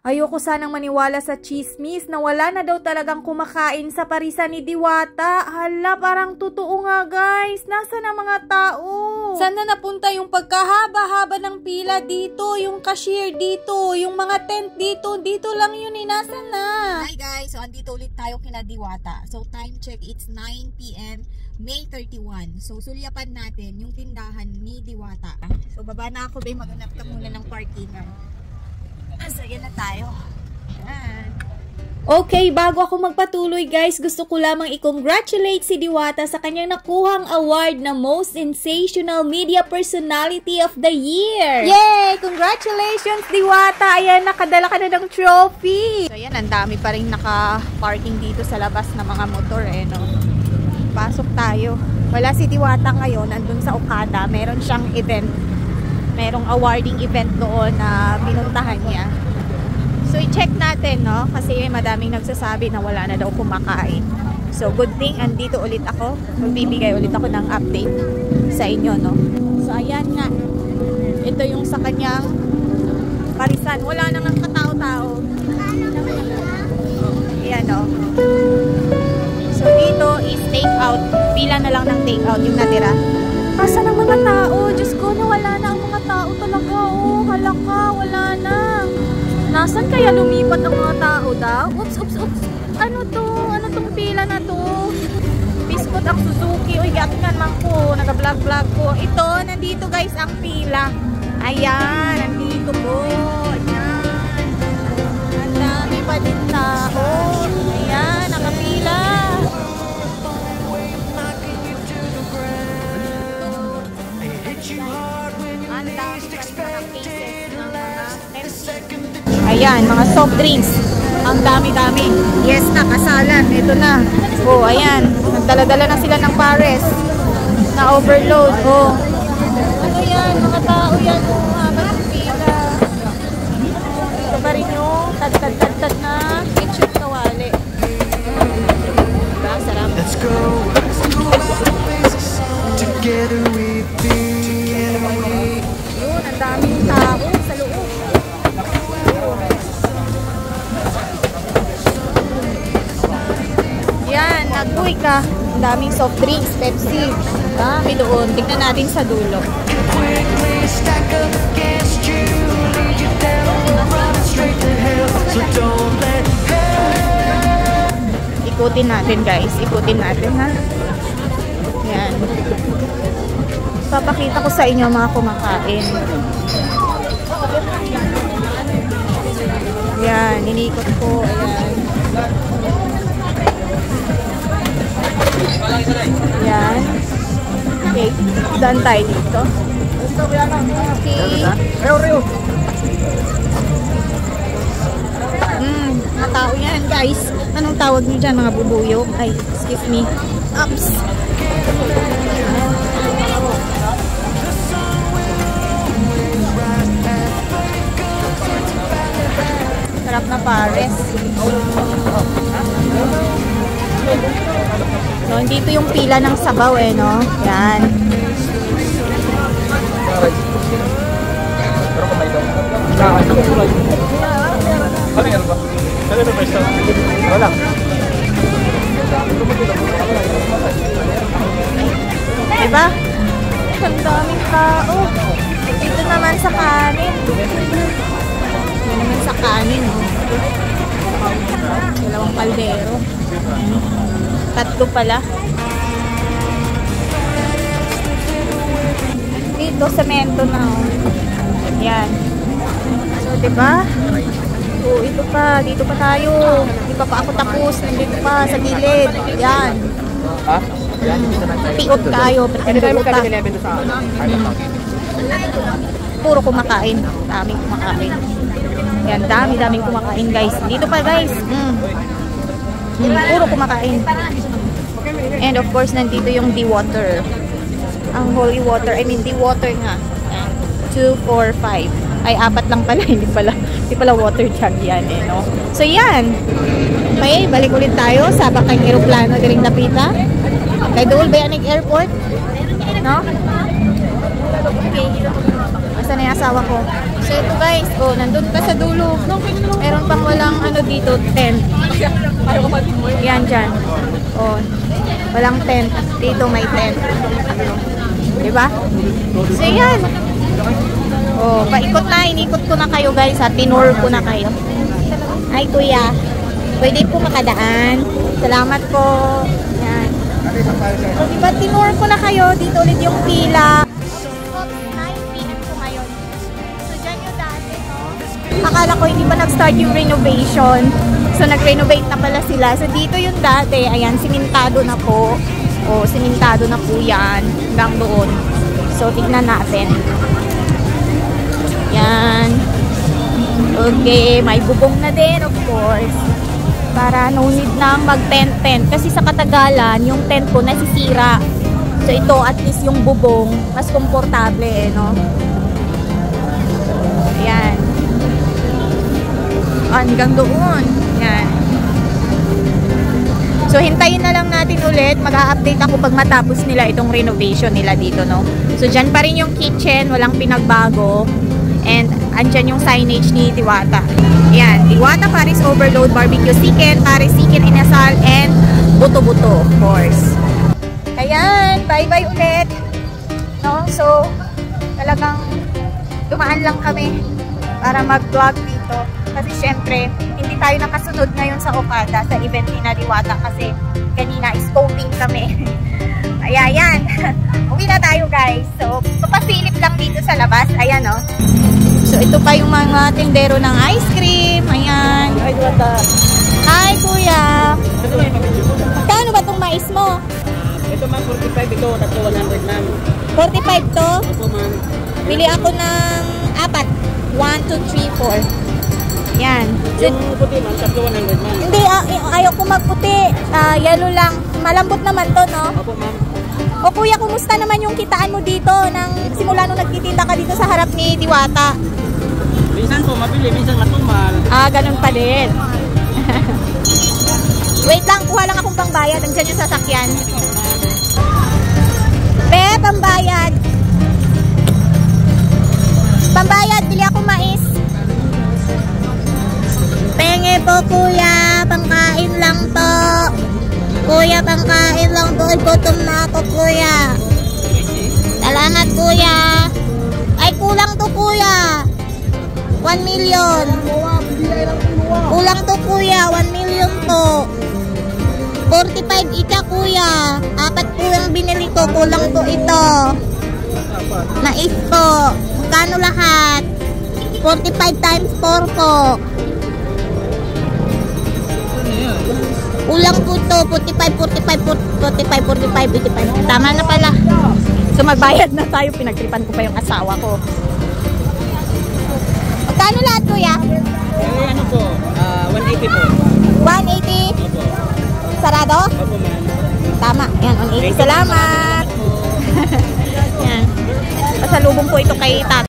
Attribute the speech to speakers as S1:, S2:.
S1: Ayoko sanang maniwala sa chismis na wala na daw talagang kumakain sa parisan ni Diwata. Hala, parang totoo nga guys. Nasaan ang mga tao? Saan na napunta yung pagkahaba-haba ng pila dito? Yung cashier dito? Yung mga tent dito? Dito lang yun eh. Nasaan na?
S2: Hi guys, so andito ulit tayo kina Diwata. So time check, it's 9 PM, May 31. So sulyapan natin yung tindahan ni Diwata. So baba na ako, babe. Maghanap ka muna ng parkingan. Asaya na tayo. Yan.
S1: Okay, bago ako magpatuloy guys, gusto ko lamang i-congratulate si Diwata sa kanyang nakuhang award na Most Sensational Media Personality of the Year. Yay! Congratulations Diwata! Ayan, nakadala ka na ng trophy.
S2: So yan, ang dami pa rin naka-parking dito sa labas ng mga motor eh, no? Pasok tayo. Wala si Diwata ngayon, nandun sa Okada. Meron siyang event. Merong awarding event doon na pinuntahan niya. So, i-check natin, no? Kasi madaming nagsasabi na wala na daw kumakain. So, good thing, andito ulit ako. Magbibigay ulit ako ng update sa inyo, no? So, ayan nga. Ito yung sa kanyang parisan. Wala nang katao-tao. Ayan, no? So, dito is take out. Pila na lang ng take out yung natira.
S1: Asa ng mga tao? Diyos ko, nawala na ang mga tao talaga. Oh, halaka, wala na. Nasaan kaya lumipat ang mga tao daw? Oops, oops, oops. Ano to? Ano tong pila na to? Biskot ang Suzuki. Uy, gatingan man ko. Nag-vlog-vlog ko. Ito, nandito guys ang pila. Ayan, nandito po. Ayan. Ang dami pa din tao. Ayan, nakapila.
S2: Ayan, mga soft drinks. Ang dami-dami. Yes na, kasalan. Ito na. Oh, ayan. Nagdala-dala na sila ng pares. Na overload. Oh. Ano yan? Mga tao yan. Magpila. Ito ba rin yung tad-tad-tad na ketchup kawali. Diba? Sarap. Let's go. Together with the enemy. Yun, ang daming tao sa loob. Yan, nag-uwi ka. Ang daming soft drinks, Pepsi. Dami doon. Tignan natin sa dulo. Ikutin natin guys. Ikutin natin ha. Yan. Papakita ko sa inyo mga kumakain. Yan, inikot ko. Ayan. Yan. Okay. Daan tayo dito. Okay. Mga tao yan guys. Anong tawag nyo dyan mga bubuyog? Ay, excuse me. Ups. Sarap na pares. So, dito yung pila ng sabaw eh, no? Yan. Diba? Ang daming tao. Dito naman sa kanin. Dito naman sa kanin, oh. Dalawang kaldero. Tatlo pala. Dito, semento na, oh. Yan. So, diba? So, ito pa. Dito pa tayo. Di pa ako tapos. Nandito pa, sa gilid. Yan. Piot tayo. Puro kumakain. Daming kumakain. Yan, dami-daming kumakain, guys. Dito pa, guys. Puro kumakain. And of course, nandito yung D-Water. Ang holy water. I mean, D-Water nga. 2, 4, 5. Ay, 4 lang pala. Hindi pala water jug yan, eh, no? So, yan. Okay, balik ulit tayo sa bakang aeroplano diring napita. Kay Dool Bayanig Airport. No? Okay. Nasaan na yung asawa ko? So ito guys, oh, nandun pa sa dulo. Meron pang walang ano dito, tent. Yan dyan. Oh, walang tent. Dito may tent. Diba? So yan. Oh, paikot na. Inikot ko na kayo guys ha. Tinur ko na kayo. Ay kuya, pwede po makadaan. Salamat po. Yan. So diba tinur ko na kayo. Dito ulit yung pila. 9 PM po ngayon. So dyan yung dati, no? Akala ko hindi pa nag-start yung renovation. So nag-renovate na pala sila. So dito yung dati. Ayan, simentado na po. O, simentado na po yan. Hanggang doon. So tignan natin. Yan. Okay, may bubong na din, of course. Para no need nang mag-tent-tent. Kasi sa katagalan, yung tent ko nasisira. So ito, at least yung bubong, mas komportable, eh, no? Ayan. Hanggang doon. Yan. So hintayin na lang natin ulit. Mag-a-update ako pag matapos nila itong renovation nila dito, no? So dyan pa rin yung kitchen, walang pinagbago. And andyan yung signage ni Diwata. Ayan, Diwata Paris Overload Barbecue Chicken, Paris Chicken Inasal, and Buto-Buto, of course. Ayan, bye-bye ulit. No? So, talagang dumaan lang kami para mag-vlog dito. Kasi syempre, hindi tayo nakasunod ngayon sa Okada, sa event ni Diwata kasi kanina scoping kami. Ayan. Uwi na tayo guys. So, papasilip lang dito sa labas. Ayan, no? So, ito pa yung mga tindero ng ice cream. Ayan. Hi, kuya. Kano ba itong mais mo?
S3: Ito ma'am, 45 ito. Tatlo 100 ma'am.
S2: 45 to?
S3: Opo ma'am.
S2: Bili ako ng 4. 1, 2, 3, 4. Yan.
S3: Yung puti ma'am, tatlo 100 ma'am.
S2: Hindi, ayaw ko magputi. Yellow lang. Malambot naman to, no?
S3: Opo ma'am.
S2: O kuya, kumusta naman yung kitaan mo dito nang simula nung nagtitinda ka dito sa harap ni Diwata?
S3: Minsan po mabili, minsan matumal.
S2: Ganun pa din. Wait lang, kuha lang akong pangbayad. Nandiyan yung sasakyan. Pambayad. Pambayad, bili ako mais. Penge po kuya, pangkain lang po. Kuya, pangkain lang po. Gutom na ako kuya. Salamat kuya. Ay, kulang to kuya. 1 million. Kulang to kuya, 1 million po. 45 ika kuya. 4 po yung binili ko. Kulang po ito. Mais po. Magkano lahat? 45 times 4 po. Kulang po to. 45. Tama na pala. So magbayad na tayo. Pinagtripan ko pa yung asawa ko. Magkano lahat kuya?
S3: Ano po? 180 po.
S2: 180?
S3: Opo.
S2: Sarado?
S3: Opo ma'am.
S2: Tama. Yan, 180. Salamat. Yan. Pasalubong po ito kay Tata.